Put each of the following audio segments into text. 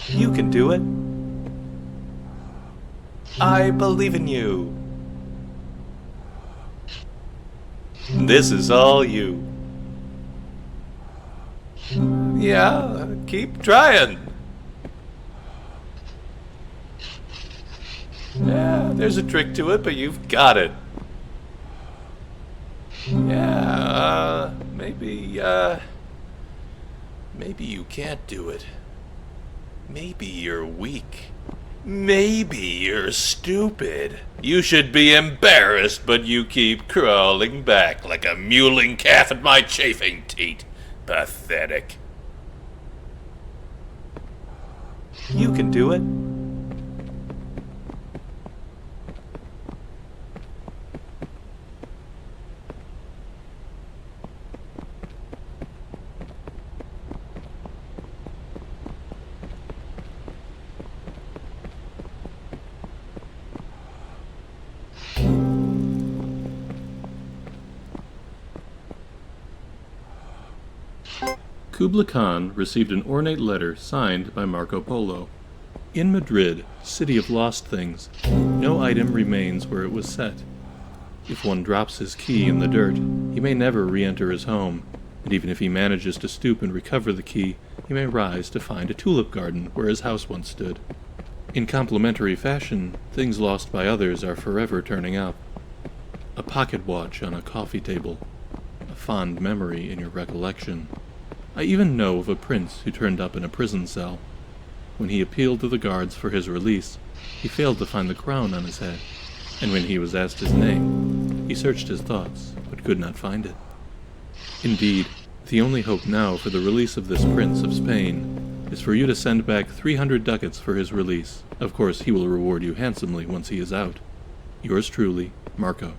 You can do it. I believe in you. This is all you. Yeah, keep trying. Yeah, there's a trick to it, but you've got it. Yeah, maybe you can't do it. Maybe you're weak. Maybe you're stupid. You should be embarrassed, but you keep crawling back like a mewling calf at my chafing teat. Pathetic. You can do it. Kubla Khan received an ornate letter signed by Marco Polo. In Madrid, city of lost things, no item remains where it was set. If one drops his key in the dirt, he may never re-enter his home, and even if he manages to stoop and recover the key, he may rise to find a tulip garden where his house once stood. In complementary fashion, things lost by others are forever turning up. A pocket watch on a coffee table, a fond memory in your recollection. I even know of a prince who turned up in a prison cell. When he appealed to the guards for his release, he failed to find the crown on his head, and when he was asked his name, he searched his thoughts, but could not find it. Indeed, the only hope now for the release of this prince of Spain is for you to send back 300 ducats for his release. Of course, he will reward you handsomely once he is out. Yours truly, Marco.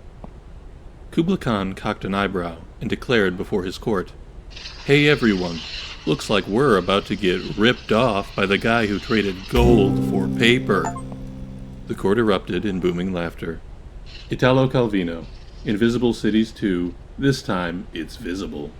Kubla Khan cocked an eyebrow and declared before his court, "Hey everyone, looks like we're about to get ripped off by the guy who traded gold for paper." The court erupted in booming laughter. Italo Calvino, Invisible Cities 2, this time it's visible.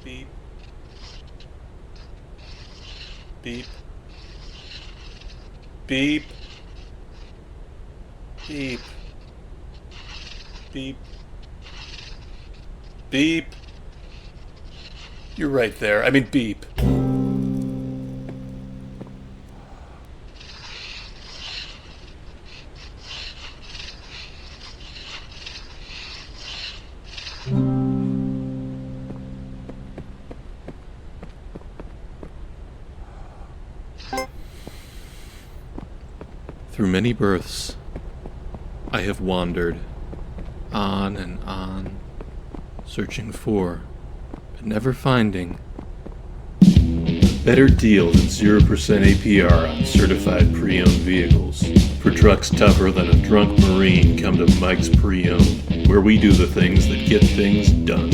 Beep. Beep. Beep. Beep. Beep. Beep. You're right there. I mean, beep. Through many births, I have wandered, on and on, searching for, but never finding, a better deal than 0% APR on certified pre-owned vehicles. For trucks tougher than a drunk Marine, come to Mike's Pre-Owned, where we do the things that get things done.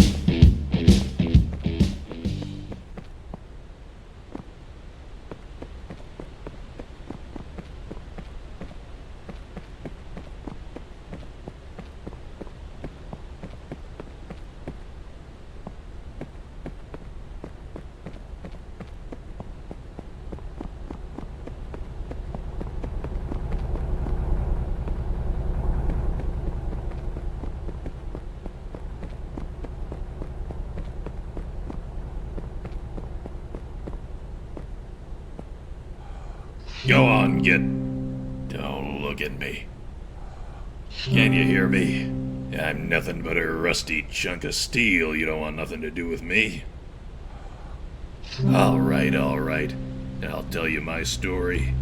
Go on, Don't look at me. Can you hear me? I'm nothing but a rusty chunk of steel. You don't want nothing to do with me. All right. I'll tell you my story.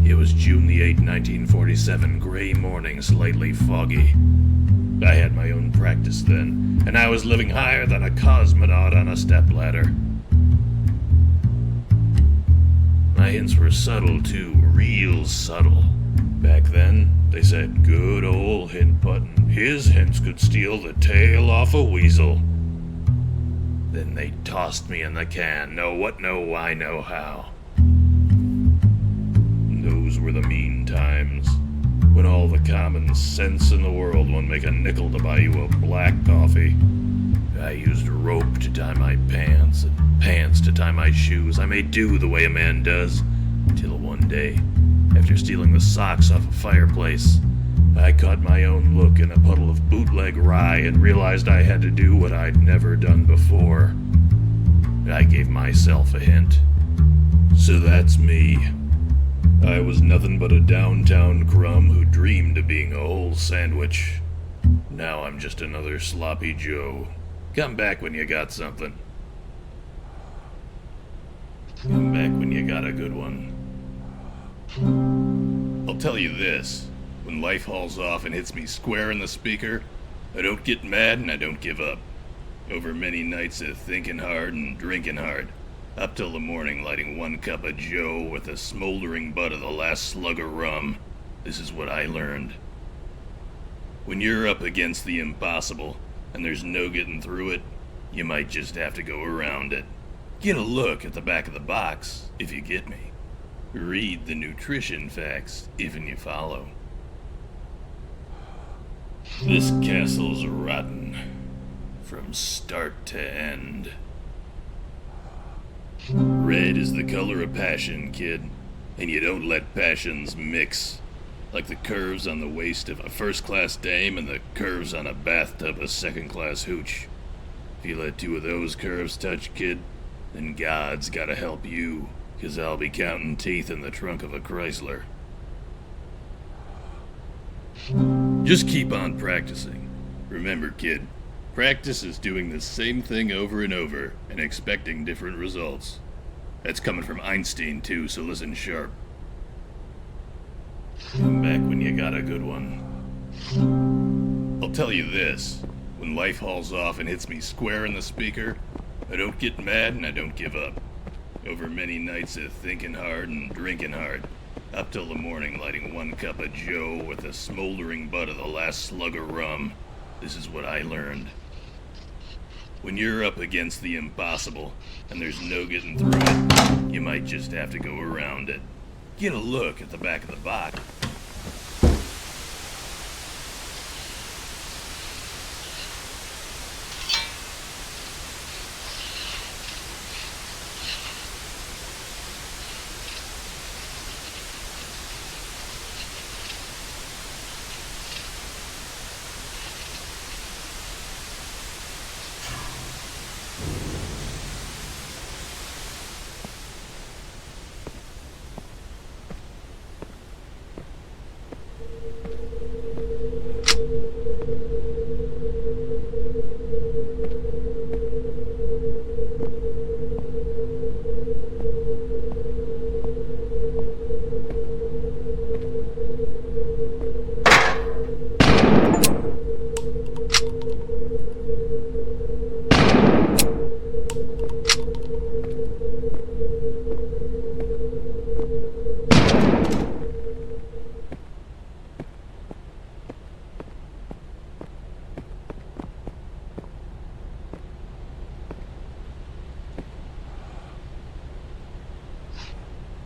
It was June the 8th, 1947, gray morning, slightly foggy. I had my own practice then, and I was living higher than a cosmonaut on a stepladder. My hints were subtle too, real subtle. Back then, they said good old hint button. His hints could steal the tail off a weasel. Then they tossed me in the can. Know what, know why, know how. Those were the mean times, when all the common sense in the world won't make a nickel to buy you a black coffee. I used rope to tie my pants, and pants to tie my shoes. I made do the way a man does, till one day, after stealing the socks off a fireplace, I caught my own look in a puddle of bootleg rye and realized I had to do what I'd never done before. I gave myself a hint. So that's me. I was nothing but a downtown crumb who dreamed of being a whole sandwich. Now I'm just another sloppy Joe. Come back when you got something. Come back when you got a good one. I'll tell you this. When life hauls off and hits me square in the speaker, I don't get mad and I don't give up. Over many nights of thinking hard and drinking hard, up till the morning lighting one cup of Joe with the smoldering butt of the last slug of rum, this is what I learned. When you're up against the impossible and there's no getting through it, you might just have to go around it. Get a look at the back of the box, if you get me. Read the nutrition facts, if and you follow. This castle's rotten, from start to end. Red is the color of passion, kid, and you don't let passions mix, like the curves on the waist of a first-class dame and the curves on a bathtub of second-class hooch. If you let two of those curves touch, kid, then God's gotta help you, 'cause I'll be counting teeth in the trunk of a Chrysler. Just keep on practicing. Remember, kid, practice is doing the same thing over and over and expecting different results. That's coming from Einstein, too, so listen sharp. Come back when you got a good one. I'll tell you this. When life hauls off and hits me square in the speaker, I don't get mad and I don't give up. Over many nights of thinking hard and drinking hard, up till the morning lighting one cup of Joe with the smoldering butt of the last slug of rum, this is what I learned. When you're up against the impossible and there's no getting through it, you might just have to go around it. Get a look at the back of the box.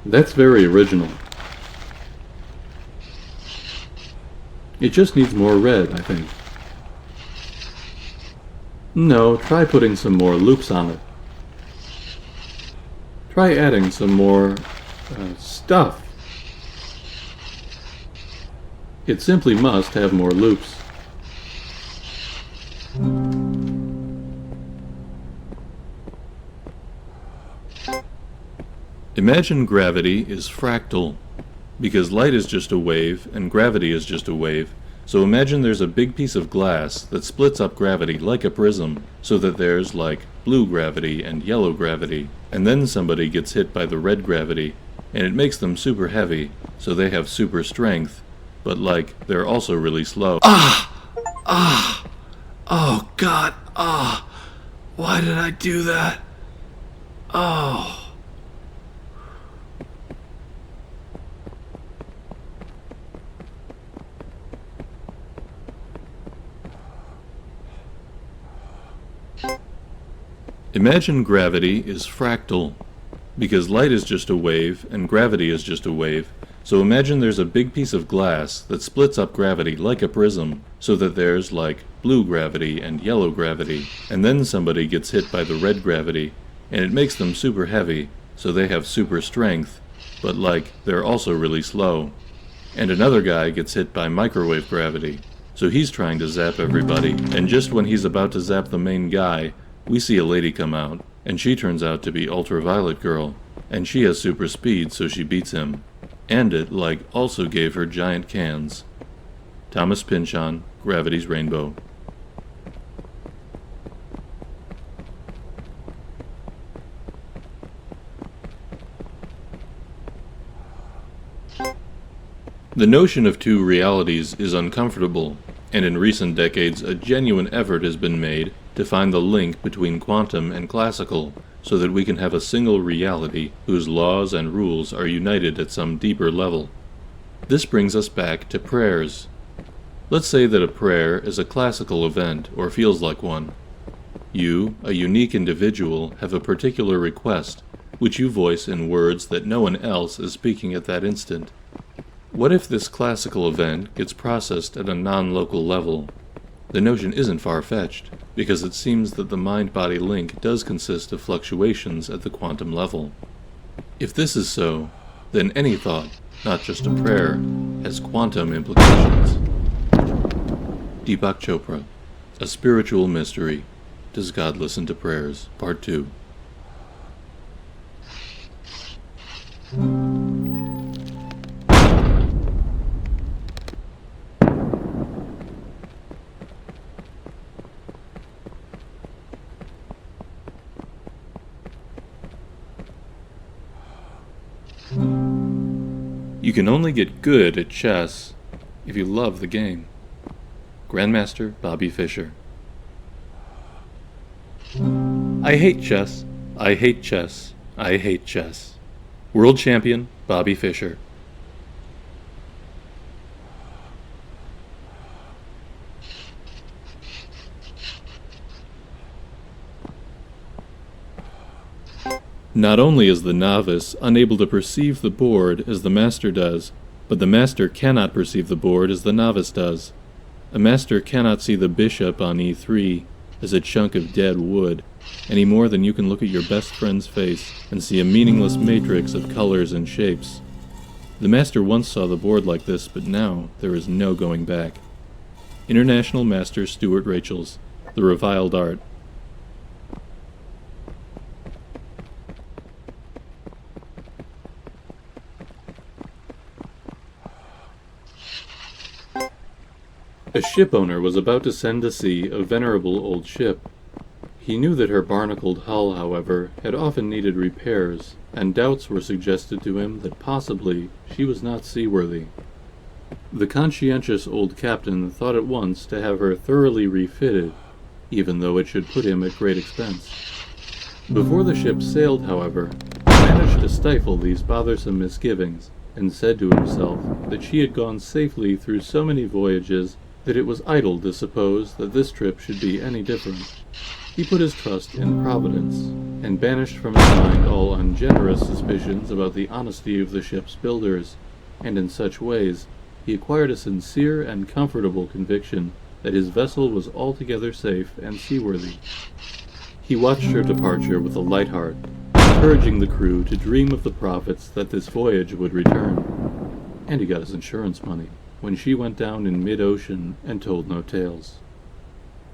That's very original. It just needs more red, I think. No, try putting some more loops on it. Try adding some more stuff. It simply must have more loops. Imagine gravity is fractal, because light is just a wave and gravity is just a wave. So imagine there's a big piece of glass that splits up gravity like a prism, so that there's like blue gravity and yellow gravity, and then somebody gets hit by the red gravity, and it makes them super heavy, so they have super strength, but like they're also really slow. Oh God, why did I do that? Imagine gravity is fractal, because light is just a wave and gravity is just a wave. So imagine there's a big piece of glass that splits up gravity like a prism, so that there's like blue gravity and yellow gravity, and then somebody gets hit by the red gravity, and it makes them super heavy, so they have super strength, but like they're also really slow. And another guy gets hit by microwave gravity, so he's trying to zap everybody, and just when he's about to zap the main guy, we see a lady come out, and she turns out to be Ultraviolet Girl, and she has super speed, so she beats him. And it, like, also gave her giant cans. Thomas Pynchon, Gravity's Rainbow. The notion of two realities is uncomfortable, and in recent decades a genuine effort has been made to find the link between quantum and classical, so that we can have a single reality whose laws and rules are united at some deeper level. This brings us back to prayers. Let's say that a prayer is a classical event, or feels like one. You, a unique individual, have a particular request, which you voice in words that no one else is speaking at that instant. What if this classical event gets processed at a non-local level? The notion isn't far-fetched, because it seems that the mind-body link does consist of fluctuations at the quantum level. If this is so, then any thought, not just a prayer, has quantum implications. Deepak Chopra, A Spiritual Mystery. Does God Listen to Prayers? Part 2. You can only get good at chess if you love the game. Grandmaster Bobby Fischer. I hate chess. I hate chess. I hate chess. World Champion Bobby Fischer. Not only is the novice unable to perceive the board as the master does, but the master cannot perceive the board as the novice does. A master cannot see the bishop on e3 as a chunk of dead wood, any more than you can look at your best friend's face and see a meaningless matrix of colors and shapes. The master once saw the board like this, but now there is no going back. International Master Stuart Rachels, The Reviled Art. A shipowner was about to send to sea a venerable old ship. He knew that her barnacled hull, however, had often needed repairs, and doubts were suggested to him that possibly she was not seaworthy. The conscientious old captain thought at once to have her thoroughly refitted, even though it should put him at great expense. Before the ship sailed, however, he managed to stifle these bothersome misgivings, and said to himself that she had gone safely through so many voyages that it was idle to suppose that this trip should be any different. He put his trust in Providence, and banished from his mind all ungenerous suspicions about the honesty of the ship's builders, and in such ways he acquired a sincere and comfortable conviction that his vessel was altogether safe and seaworthy. He watched her departure with a light heart, encouraging the crew to dream of the profits that this voyage would return. And he got his insurance money when she went down in mid-ocean and told no tales.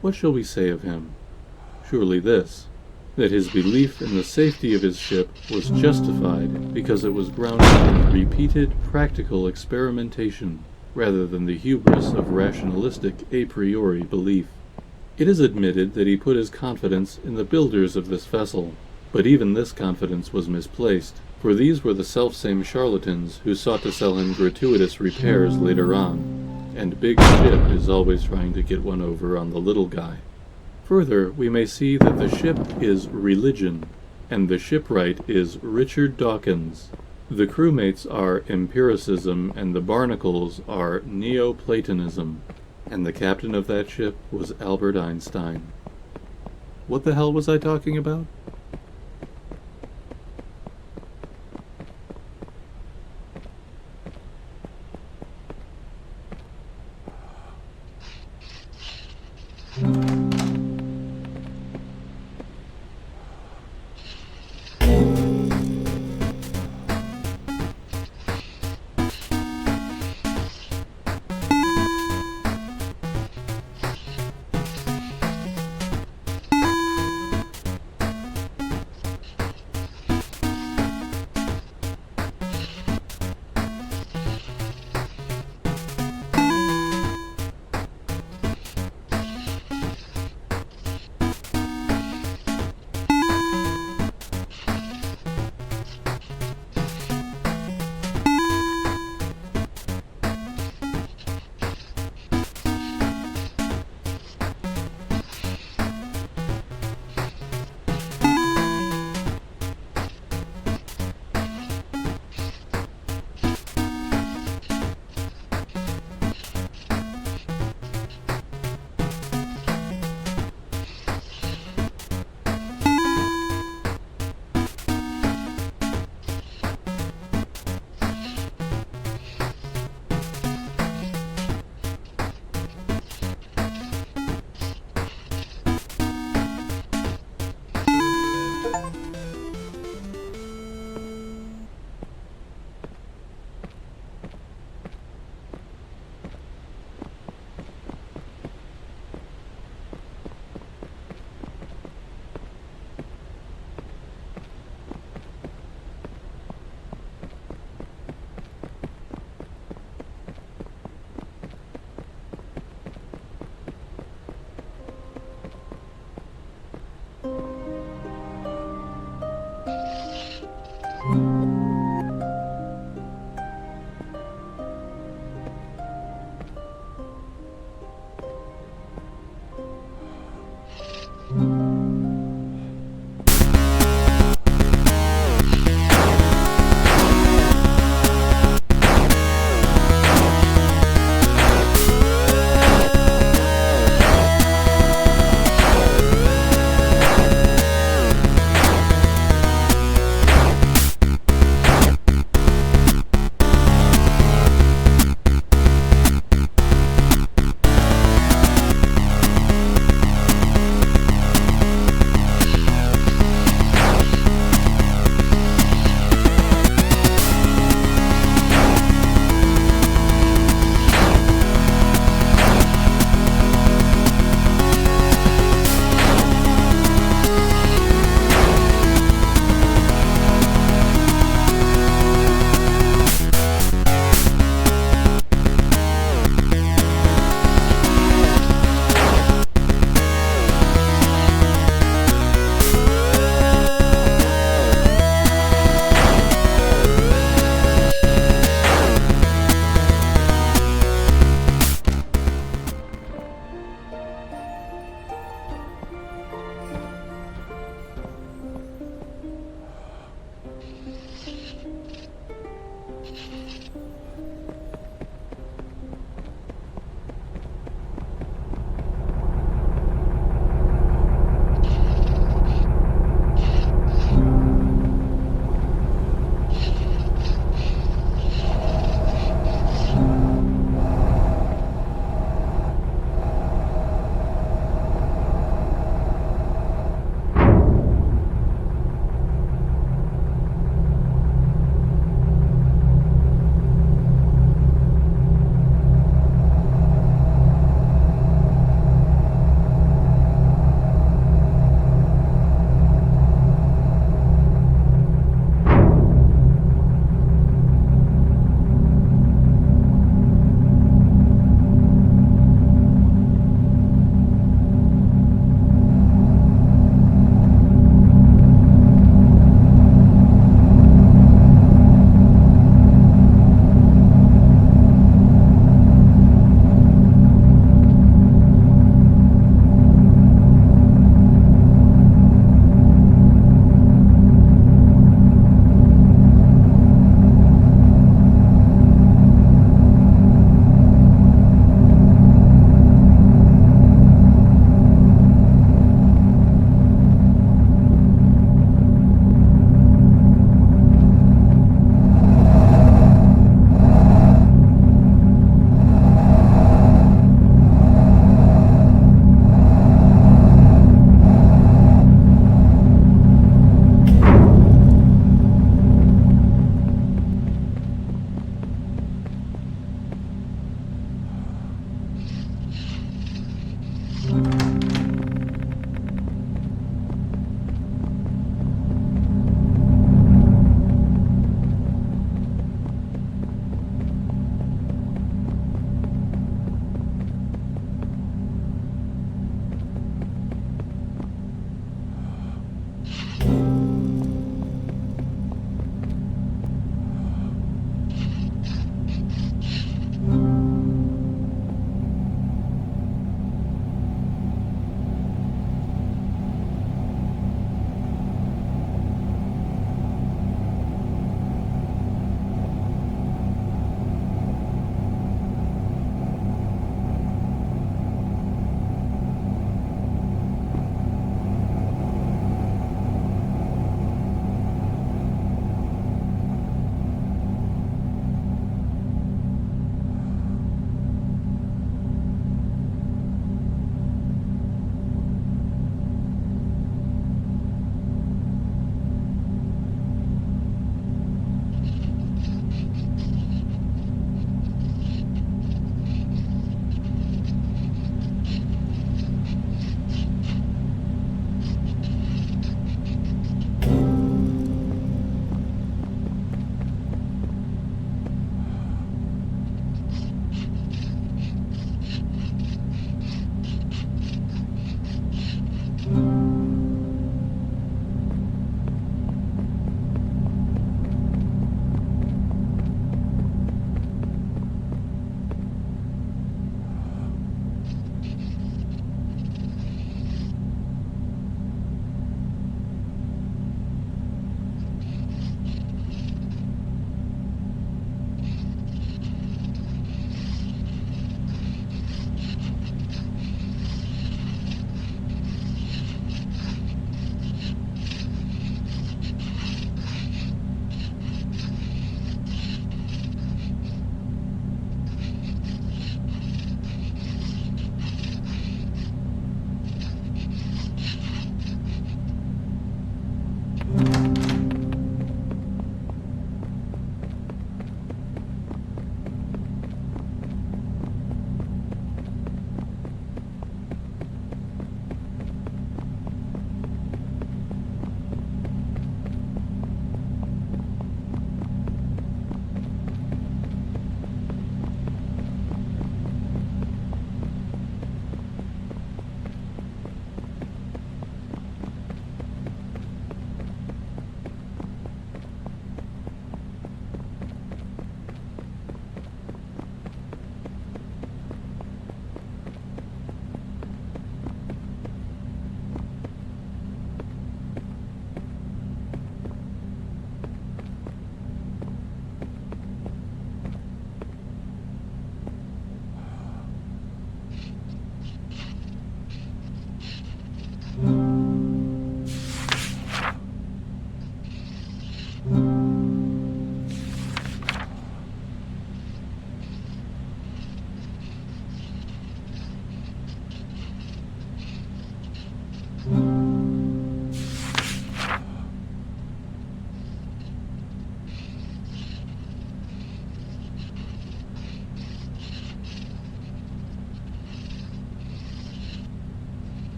What shall we say of him? Surely this, that his belief in the safety of his ship was justified because it was grounded in repeated practical experimentation rather than the hubris of rationalistic a priori belief. It is admitted that he put his confidence in the builders of this vessel, but even this confidence was misplaced, for these were the selfsame charlatans who sought to sell him gratuitous repairs later on, and Big Ship is always trying to get one over on the little guy. Further, we may see that the ship is religion, and the shipwright is Richard Dawkins. The crewmates are empiricism, and the barnacles are Neoplatonism, and the captain of that ship was Albert Einstein. What the hell was I talking about?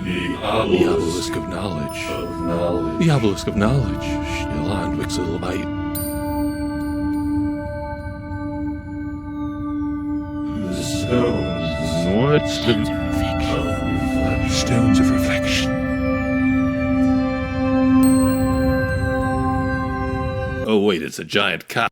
The obelisk of knowledge. The obelisk of knowledge. Still on Wixelbite. The stones. What's the stones of reflection? Oh wait, it's a giant cow.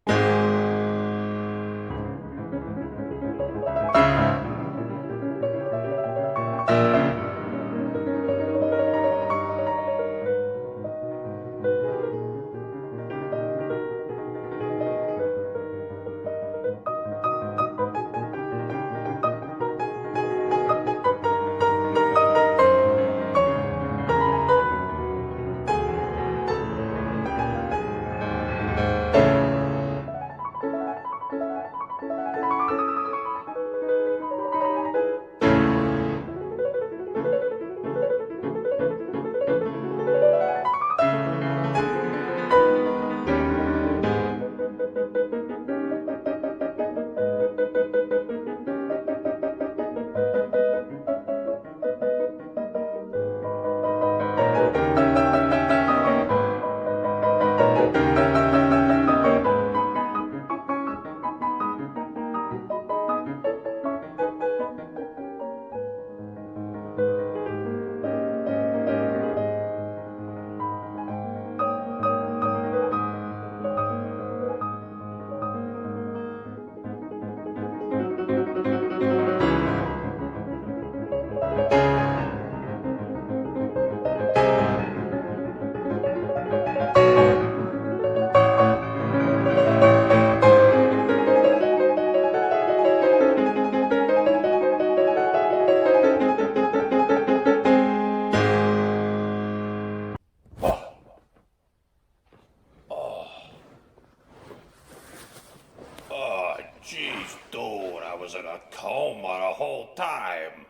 Dude, I was in a coma the whole time.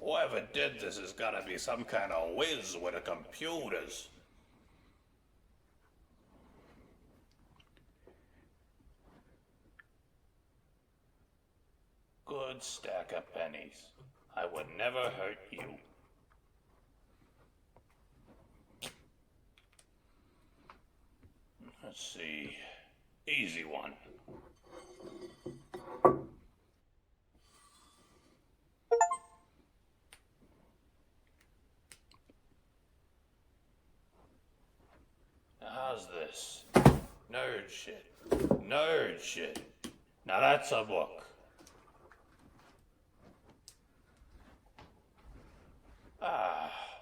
Whoever did this has gotta be some kind of whiz with the computers. Good stack of pennies. I would never hurt you. Let's see. Easy one. Now how's this? Nerd shit. Nerd shit. Now that's a book.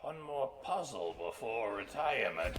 One more puzzle before retirement.